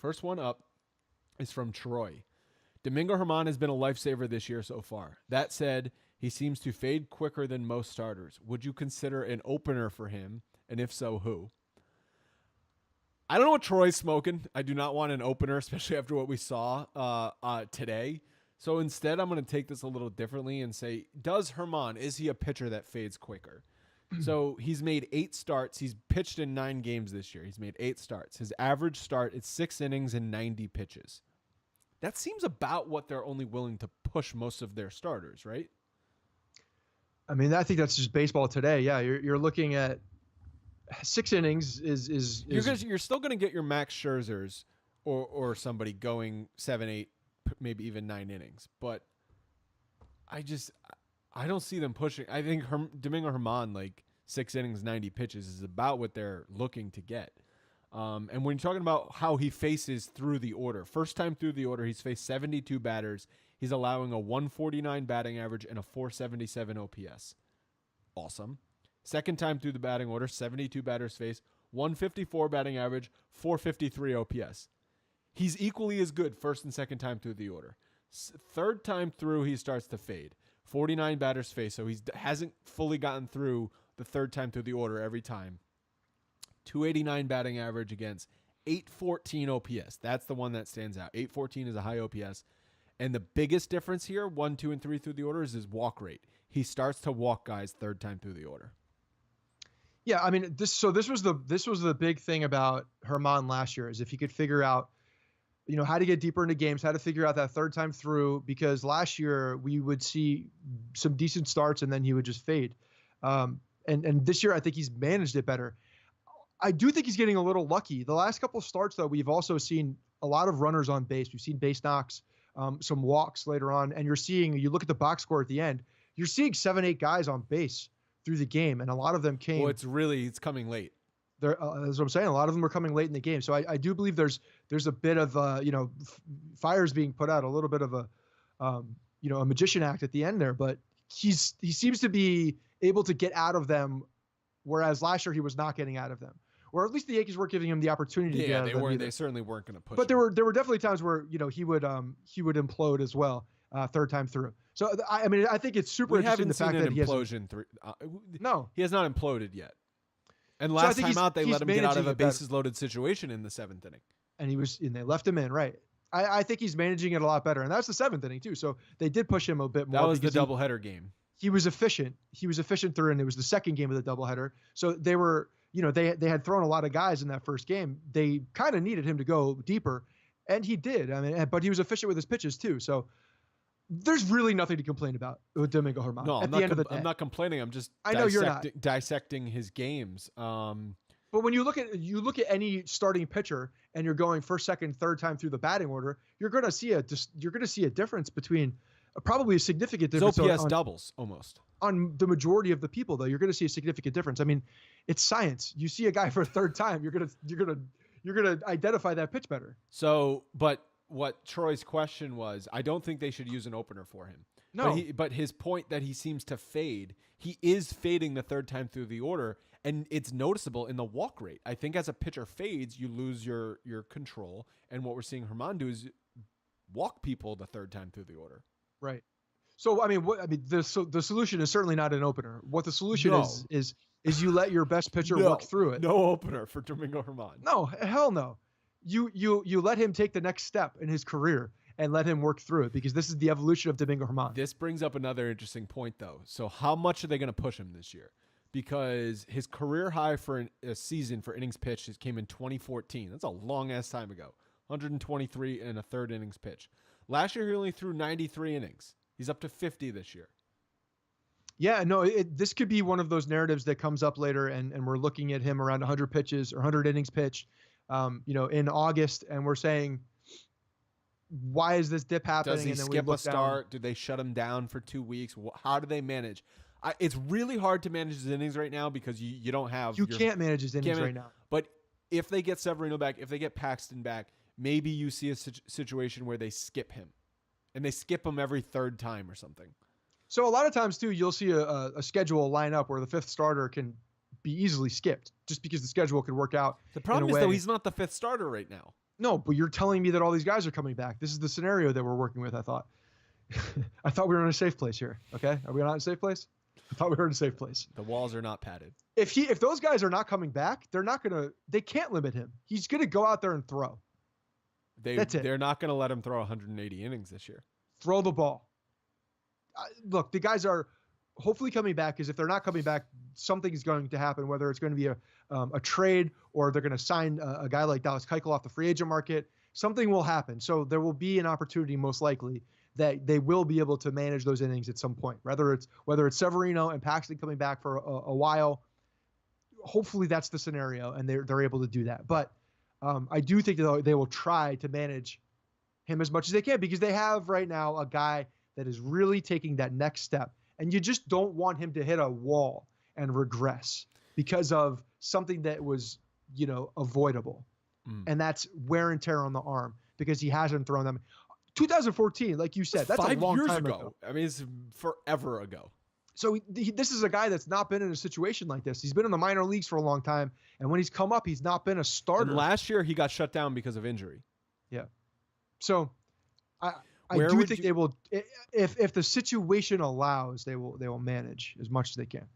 First one up is from Troy. Domingo German has been a lifesaver this year so far. That said, he seems to fade quicker than most starters. Would you consider an opener for him? And if so, who? I don't know what Troy's smoking. I do not want an opener, especially after what we saw today. So instead, I'm going to take this a little differently and say, is he a pitcher that fades quicker? So he's made 8 starts. He's pitched in 9 games this year. He's made 8 starts. His average start is 6 innings and 90 pitches. That seems about what they're only willing to push most of their starters, right? I mean, I think that's just baseball today. Yeah, you're looking at 6 innings is you're still going to get your Max Scherzers or somebody going 7, 8, maybe even 9 innings. But I don't see them pushing. I think Domingo German, like 6 innings, 90 pitches, is about what they're looking to get. And when you're talking about how he faces through the order, first time through the order, he's faced 72 batters. He's allowing a 149 batting average and a 477 OPS. Awesome. Second time through the batting order, 72 batters faced, 154 batting average, 453 OPS. He's equally as good first and second time through the order. Third time through, he starts to fade. 49 batters faced, so he hasn't fully gotten through the third time through the order every time. 289 batting average against 814 OPS. That's the one that stands out. 814 is a high OPS. And the biggest difference here, 1, 2, and 3 through the order, is his walk rate. He starts to walk guys third time through the order. Yeah, I mean, this was the big thing about German last year, is if he could figure out, how to get deeper into games, how to figure out that third time through, because last year we would see some decent starts and then he would just fade. And this year I think he's managed it better. I do think he's getting a little lucky. The last couple of starts, though, we've also seen a lot of runners on base. We've seen base knocks, some walks later on, and you look at the box score at the end, you're seeing 7, 8 guys on base through the game, and a lot of them came. Well, it's coming late. That's what I'm saying. A lot of them are coming late in the game. So I do believe there's a bit of fires being put out, a little bit of a magician act at the end there. But he seems to be able to get out of them, whereas last year he was not getting out of them. Or at least the Yankees weren't giving him the opportunity to get out of them. They certainly weren't going to push. But there were definitely times where he would implode as well, third time through. So I think it's super interesting the fact that he hasn't. No, he has not imploded yet. And last time out, they let him get out of a bases loaded situation in the 7th inning. And they left him in, right. I think he's managing it a lot better. And that's the 7th inning too. So they did push him a bit more. That was the doubleheader game. He was efficient. He was efficient through, and it was the second game of the doubleheader. So they were, they had thrown a lot of guys in that first game. They kind of needed him to go deeper, and he did. But he was efficient with his pitches too. So there's really nothing to complain about with Domingo German. No, I'm not complaining. I'm just dissecting his games. But when you look at any starting pitcher and you're going first, second, third time through the batting order, you're going to see a difference between probably a significant difference. His OPS doubles almost on the majority of the people, though. You're going to see a significant difference. I mean, it's science. You see a guy for a third time, you're gonna identify that pitch better. So, but what Troy's question was, I don't think they should use an opener for him. No, but his point that he seems to fade, he is fading the third time through the order, and it's noticeable in the walk rate. I think as a pitcher fades, you lose your control, and what we're seeing German do is walk people the third time through the order. Right. So the solution is certainly not an opener. What the solution is you let your best pitcher work through it. No opener for Domingo German. No, hell no. You let him take the next step in his career and let him work through it, because this is the evolution of Domingo German. This brings up another interesting point, though. So how much are they going to push him this year? Because his career high for a season for innings pitched came in 2014. That's a long-ass time ago. 123 and a third innings pitch. Last year, he only threw 93 innings. He's up to 50 this year. Yeah, no, this could be one of those narratives that comes up later, and we're looking at him around 100 pitches or 100 innings pitched, in August, and we're saying, why is this dip happening? Does he skip a start? Do they shut him down for 2 weeks? How do they manage? It's really hard to manage his innings right now because you don't have. You can't manage his innings right now. But if they get Severino back, if they get Paxton back, maybe you see a situation where they skip him, and they skip him every third time or something. So a lot of times too, you'll see a schedule line up where the fifth starter can be easily skipped just because the schedule could work out. The problem is though he's not the fifth starter right now. No, but you're telling me that all these guys are coming back. This is the scenario that we're working with, I thought. I thought we were in a safe place here. Okay? Are we not in a safe place? I thought we were in a safe place. The walls are not padded. If those guys are not coming back, they can't limit him. He's gonna go out there and throw. That's it. They're not gonna let him throw 180 innings this year. Throw the ball. Look, the guys are hopefully coming back, because if they're not coming back, something is going to happen, whether it's going to be a trade or they're going to sign a guy like Dallas Keuchel off the free agent market. Something will happen. So there will be an opportunity, most likely, that they will be able to manage those innings at some point, whether it's Severino and Paxton coming back for a while. Hopefully that's the scenario, and they're able to do that. But I do think that they will try to manage him as much as they can, because they have right now a guy that is really taking that next step. And you just don't want him to hit a wall and regress because of something that was, avoidable. And that's wear and tear on the arm, because he hasn't thrown them. 2014, like you said, that's 5 a long years time ago. I mean, it's forever ago. So this is a guy that's not been in a situation like this. He's been in the minor leagues for a long time. And when he's come up, he's not been a starter. And last year, he got shut down because of injury. Yeah. So I do think they will, if the situation allows, they will manage as much as they can.